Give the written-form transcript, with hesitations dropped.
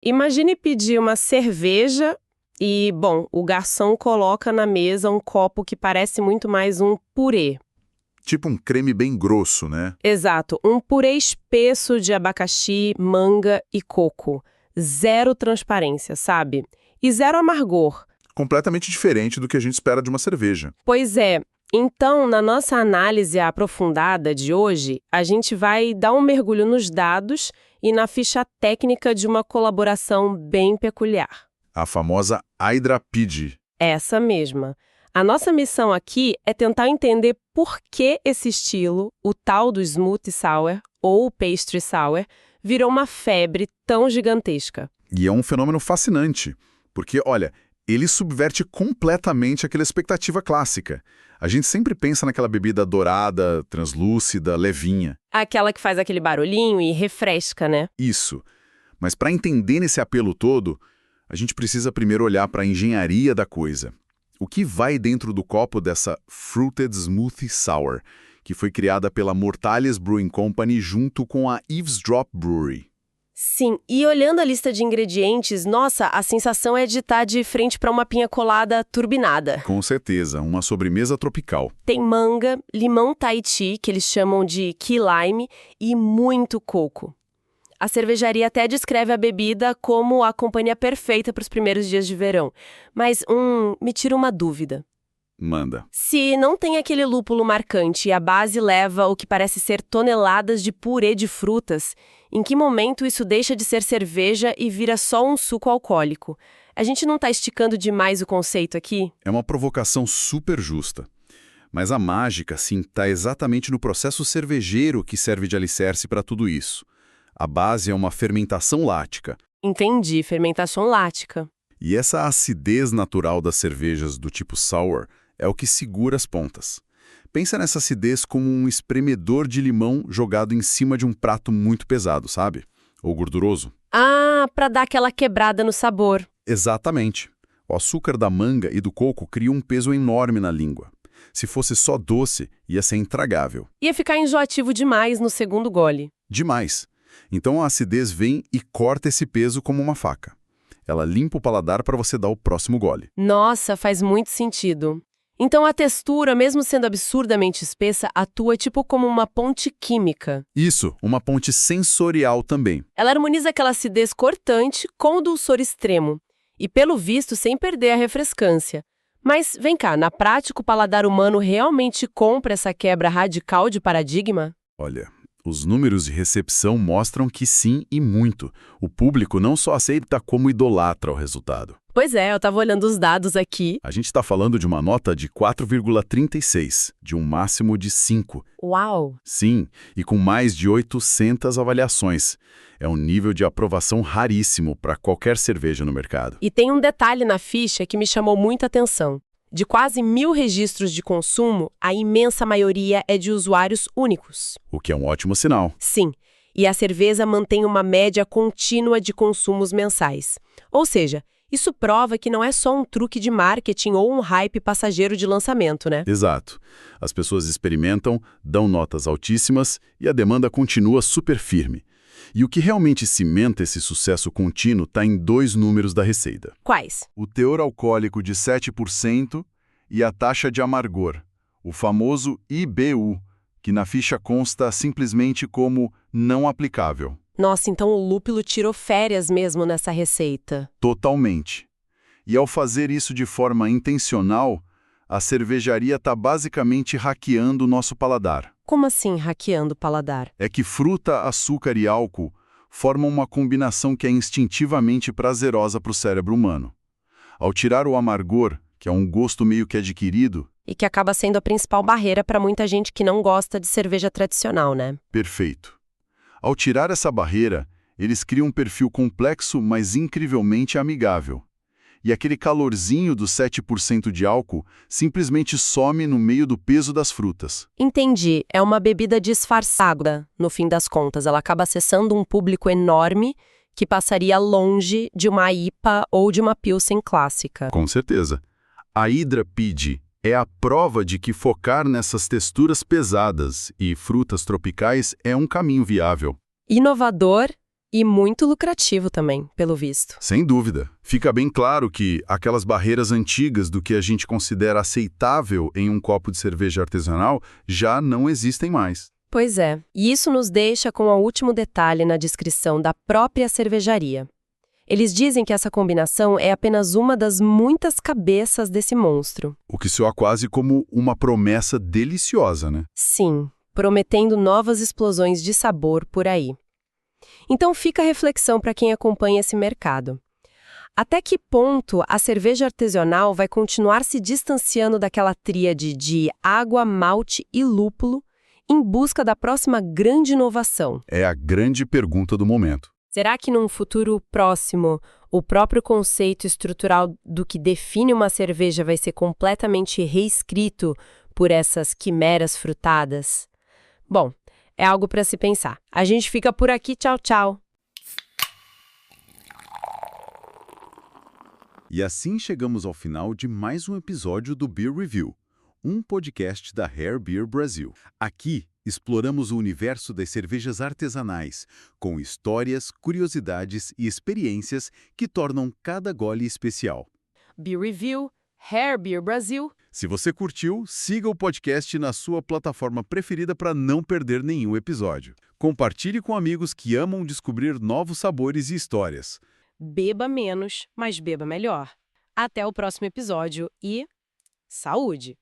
Imagine pedir uma cerveja e, bom, o garçom coloca na mesa um copo que parece muito mais um purê. Tipo um creme bem grosso, né? Exato, um purê espesso de abacaxi, manga e coco. Zero transparência, sabe? E zero amargor. Completamente diferente do que a gente espera de uma cerveja. Pois é. Então, na nossa análise aprofundada de hoje, a gente vai dar um mergulho nos dados e na ficha técnica de uma colaboração bem peculiar. A famosa HydraPid. Essa mesma. A nossa missão aqui é tentar entender por que esse estilo, o tal do Smoothie Sour ou Pastry Sour, virou uma febre tão gigantesca. E é um fenômeno fascinante, porque, olha, ele subverte completamente aquela expectativa clássica. A gente sempre pensa naquela bebida dourada, translúcida, levinha. Aquela que faz aquele barulhinho e refresca, né? Isso. Mas para entender esse apelo todo, a gente precisa primeiro olhar para a engenharia da coisa. O que vai dentro do copo dessa Fruited Smoothie Sour, que foi criada pela Mortales Brewing Company junto com a Eavesdrop Brewery? Sim, e olhando a lista de ingredientes, nossa, a sensação é de estar de frente para uma pinha colada turbinada. Com certeza, uma sobremesa tropical. Tem manga, limão Tahiti, que eles chamam de key lime, e muito coco. A cervejaria até descreve a bebida como a companhia perfeita para os primeiros dias de verão. Mas, me tira uma dúvida. Manda. Se não tem aquele lúpulo marcante e a base leva o que parece ser toneladas de purê de frutas, em que momento isso deixa de ser cerveja e vira só um suco alcoólico? A gente não está esticando demais o conceito aqui? É uma provocação super justa. Mas a mágica, sim, está exatamente no processo cervejeiro que serve de alicerce para tudo isso. A base é uma fermentação lática. Entendi, fermentação lática. E essa acidez natural das cervejas do tipo sour é o que segura as pontas. Pensa nessa acidez como um espremedor de limão jogado em cima de um prato muito pesado, sabe? Ou gorduroso. Ah, para dar aquela quebrada no sabor. Exatamente. O açúcar da manga e do coco cria um peso enorme na língua. Se fosse só doce, ia ser intragável. Ia ficar enjoativo demais no segundo gole. Demais. Então a acidez vem e corta esse peso como uma faca. Ela limpa o paladar para você dar o próximo gole. Nossa, faz muito sentido. Então a textura, mesmo sendo absurdamente espessa, atua tipo como uma ponte química. Isso, uma ponte sensorial também. Ela harmoniza aquela acidez cortante com o dulçor extremo. E pelo visto, sem perder a refrescância. Mas vem cá, na prática o paladar humano realmente compra essa quebra radical de paradigma? Olha, os números de recepção mostram que sim e muito. O público não só aceita como idolatra o resultado. Pois é, eu estava olhando os dados aqui. A gente está falando de uma nota de 4,36, de um máximo de 5. Uau! Sim, e com mais de 800 avaliações. É um nível de aprovação raríssimo para qualquer cerveja no mercado. E tem um detalhe na ficha que me chamou muita atenção. De quase 1.000 registros de consumo, a imensa maioria é de usuários únicos. O que é um ótimo sinal. Sim, e a cerveja mantém uma média contínua de consumos mensais. Ou seja, isso prova que não é só um truque de marketing ou um hype passageiro de lançamento, né? Exato. As pessoas experimentam, dão notas altíssimas e a demanda continua super firme. E o que realmente cimenta esse sucesso contínuo está em 2 números da receita. Quais? O teor alcoólico de 7% e a taxa de amargor, o famoso IBU, que na ficha consta simplesmente como não aplicável. Nossa, então o lúpulo tirou férias mesmo nessa receita. Totalmente. E ao fazer isso de forma intencional, a cervejaria está basicamente hackeando o nosso paladar. Como assim, hackeando o paladar? É que fruta, açúcar e álcool formam uma combinação que é instintivamente prazerosa para o cérebro humano. Ao tirar o amargor, que é um gosto meio que adquirido... E que acaba sendo a principal barreira para muita gente que não gosta de cerveja tradicional, né? Perfeito. Ao tirar essa barreira, eles criam um perfil complexo, mas incrivelmente amigável. E aquele calorzinho dos 7% de álcool simplesmente some no meio do peso das frutas. Entendi. É uma bebida disfarçada. No fim das contas, ela acaba acessando um público enorme que passaria longe de uma IPA ou de uma Pilsen clássica. Com certeza. A HydraPid é a prova de que focar nessas texturas pesadas e frutas tropicais é um caminho viável. Inovador E muito lucrativo também, pelo visto. Sem dúvida. Fica bem claro que aquelas barreiras antigas do que a gente considera aceitável em um copo de cerveja artesanal já não existem mais. Pois é, e isso nos deixa com o último detalhe na descrição da própria cervejaria. Eles dizem que essa combinação é apenas uma das muitas cabeças desse monstro. O que soa quase como uma promessa deliciosa, né? Sim, prometendo novas explosões de sabor por aí. Então fica a reflexão para quem acompanha esse mercado. Até que ponto a cerveja artesanal vai continuar se distanciando daquela tríade de água, malte e lúpulo em busca da próxima grande inovação? É a grande pergunta do momento. Será que num futuro próximo, o próprio conceito estrutural do que define uma cerveja vai ser completamente reescrito por essas quimeras frutadas? Bom, é algo para se pensar. A gente fica por aqui. Tchau, tchau. E assim chegamos ao final de mais um episódio do Beer Review, um podcast da Rare Beer Brasil. Aqui exploramos o universo das cervejas artesanais, com histórias, curiosidades e experiências que tornam cada gole especial. Beer Review, Rare Beer Brasil. Se você curtiu, siga o podcast na sua plataforma preferida para não perder nenhum episódio. Compartilhe com amigos que amam descobrir novos sabores e histórias. Beba menos, mas beba melhor. Até o próximo episódio e saúde!